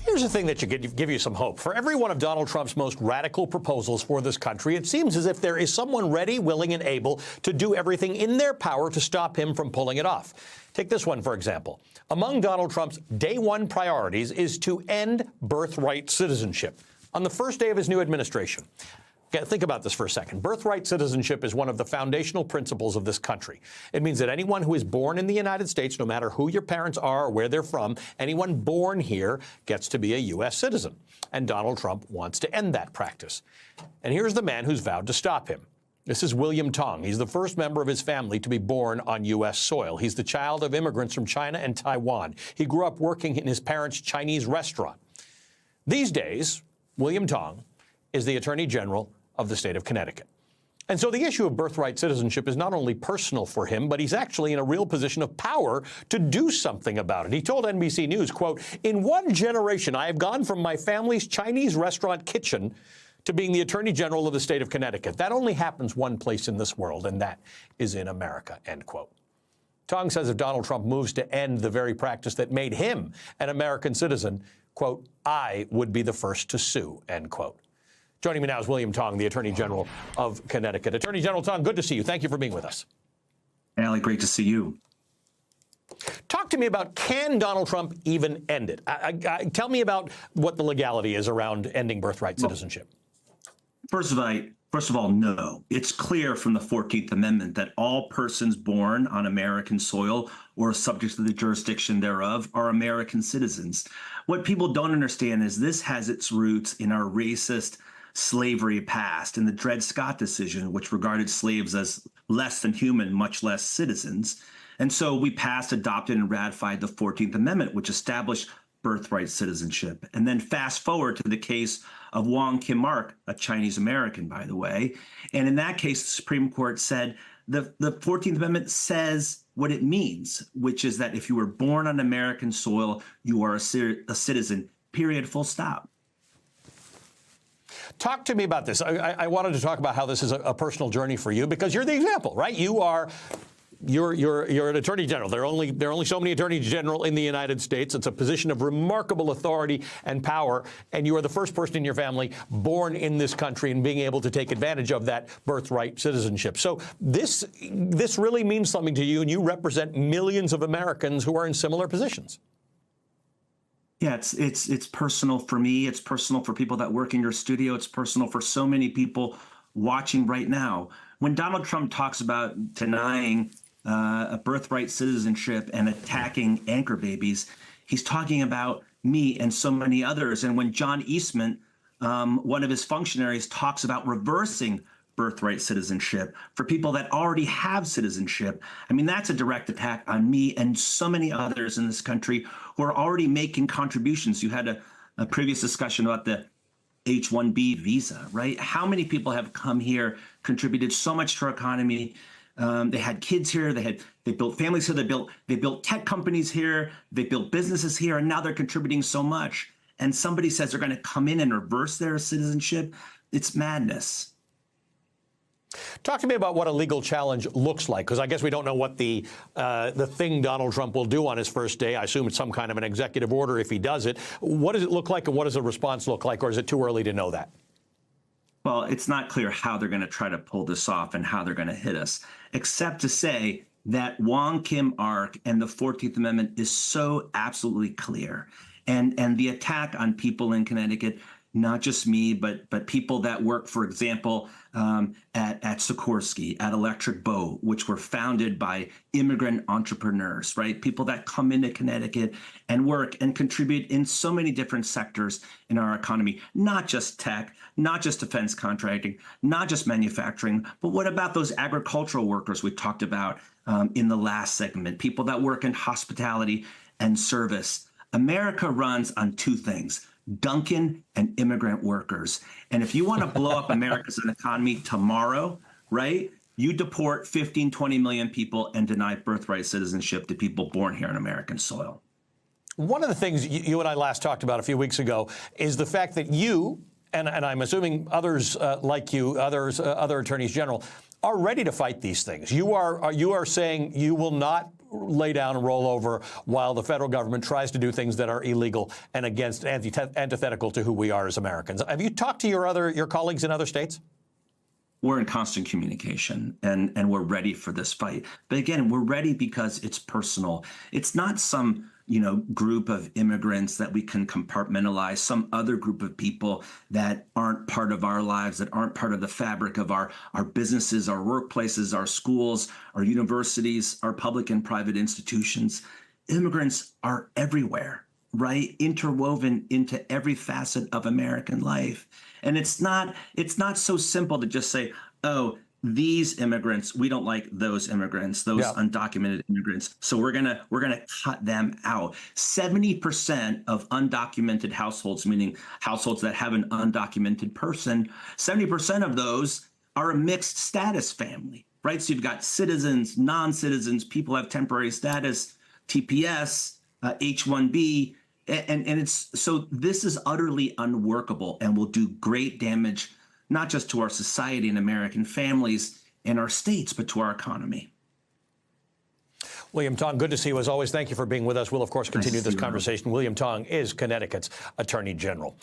Here's the thing that should give you some hope. For every one of Donald Trump's most radical proposals for this country, it seems as if there is someone ready, willing, and able to do everything in their power to stop him from pulling it off. Take this one, for example. Among Donald Trump's day one priorities is to end birthright citizenship on the first day of his new administration. Okay, think about this for a second. Birthright citizenship is one of the foundational principles of this country. It means that anyone who is born in the United States, no matter who your parents are or where they're from, anyone born here gets to be a U.S. citizen. And Donald Trump wants to end that practice. And here's the man who's vowed to stop him. This is William Tong. He's the first member of his family to be born on U.S. soil. He's the child of immigrants from China and Taiwan. He grew up working in his parents' Chinese restaurant. These days, William Tong is the Attorney General of the state of Connecticut. And so the issue of birthright citizenship is not only personal for him, but he's actually in a real position of power to do something about it. He told NBC News, quote, "In one generation, I have gone from my family's Chinese restaurant kitchen to being the Attorney General of the state of Connecticut. That only happens one place in this world, and that is in America," end quote. Tong says if Donald Trump moves to end the very practice that made him an American citizen, quote, "I would be the first to sue," end quote. Joining me now is William Tong, the Attorney General of Connecticut. Attorney General Tong, good to see you. Thank you for being with us. Allie, great to see you. Talk to me about, can Donald Trump even end it? Tell me about what the legality is around ending birthright citizenship. First of all, no. It's clear from the 14th Amendment that all persons born on American soil or subject to the jurisdiction thereof are American citizens. What people don't understand is this has its roots in our racist slavery past, in the Dred Scott decision, which regarded slaves as less than human, much less citizens. And so we passed, adopted, and ratified the 14th Amendment, which established birthright citizenship. And then fast forward to the case of Wong Kim Ark, a Chinese American, by the way. And in that case, the Supreme Court said the 14th Amendment says what it means, which is that if you were born on American soil, you are a citizen, period, full stop. Talk to me about this. I wanted to talk about how this is a personal journey for you, because you're the example, right? You're an attorney general. There are only so many attorneys general in the United States. It's a position of remarkable authority and power, and you are the first person in your family born in this country and being able to take advantage of that birthright citizenship. So this really means something to you, and you represent millions of Americans who are in similar positions. Yeah, it's personal for me. It's personal for people that work in your studio. It's personal for so many people watching right now. When Donald Trump talks about denying a birthright citizenship and attacking anchor babies, he's talking about me and so many others. And when John Eastman, one of his functionaries, talks about reversing birthright citizenship for people that already have citizenship, I mean, that's a direct attack on me and so many others in this country who are already making contributions. You had a previous discussion about the H-1B visa, right? How many people have come here, contributed so much to our economy? They had kids here. They built families here. They built tech companies here. They built businesses here, and now they're contributing so much. And somebody says they're going to come in and reverse their citizenship. It's madness. Talk to me about what a legal challenge looks like, because I guess we don't know what the thing Donald Trump will do on his first day. I assume it's some kind of an executive order if he does it. What does it look like, and what does the response look like, or is it too early to know that? Well, it's not clear how they're going to try to pull this off and how they're going to hit us, except to say that Wong Kim Ark and the 14th Amendment is so absolutely clear. And the attack on people in Connecticut, not just me, but people that work, for example, at Sikorsky, at Electric Boat, which were founded by immigrant entrepreneurs, right? People that come into Connecticut and work and contribute in so many different sectors in our economy, not just tech, not just defense contracting, not just manufacturing, but what about those agricultural workers we talked about in the last segment, people that work in hospitality and service? America runs on two things: Dunkin' and immigrant workers. And if you want to blow up America's economy tomorrow, right, you deport 15, 20 million people and deny birthright citizenship to people born here on American soil. One of the things you and I last talked about a few weeks ago is the fact that you, and I'm assuming others like you, other attorneys general, are ready to fight these things. You are saying you will not lay down and roll over while the federal government tries to do things that are illegal and antithetical to who we are as Americans. Have you talked to your colleagues in other states? We're in constant communication, and we're ready for this fight. But again, we're ready because it's personal. It's not some group of immigrants that we can compartmentalize, some other group of people that aren't part of our lives, that aren't part of the fabric of our businesses, our workplaces, our schools, our universities, our public and private institutions. Immigrants are everywhere, right? Interwoven into every facet of American life. And it's not so simple to just say, oh, these immigrants, we don't like those immigrants, those undocumented immigrants, so we're gonna cut them out. 70% of undocumented households, meaning households that have an undocumented person, 70% of those are a mixed status family, right? So you've got citizens, non-citizens, people have temporary status, TPS, H-1B, and it's so this is utterly unworkable and will do great damage, not just to our society and American families and our states, but to our economy. William Tong, good to see you as always. Thank you for being with us. We'll, of course, continue this conversation. William Tong is Connecticut's Attorney General.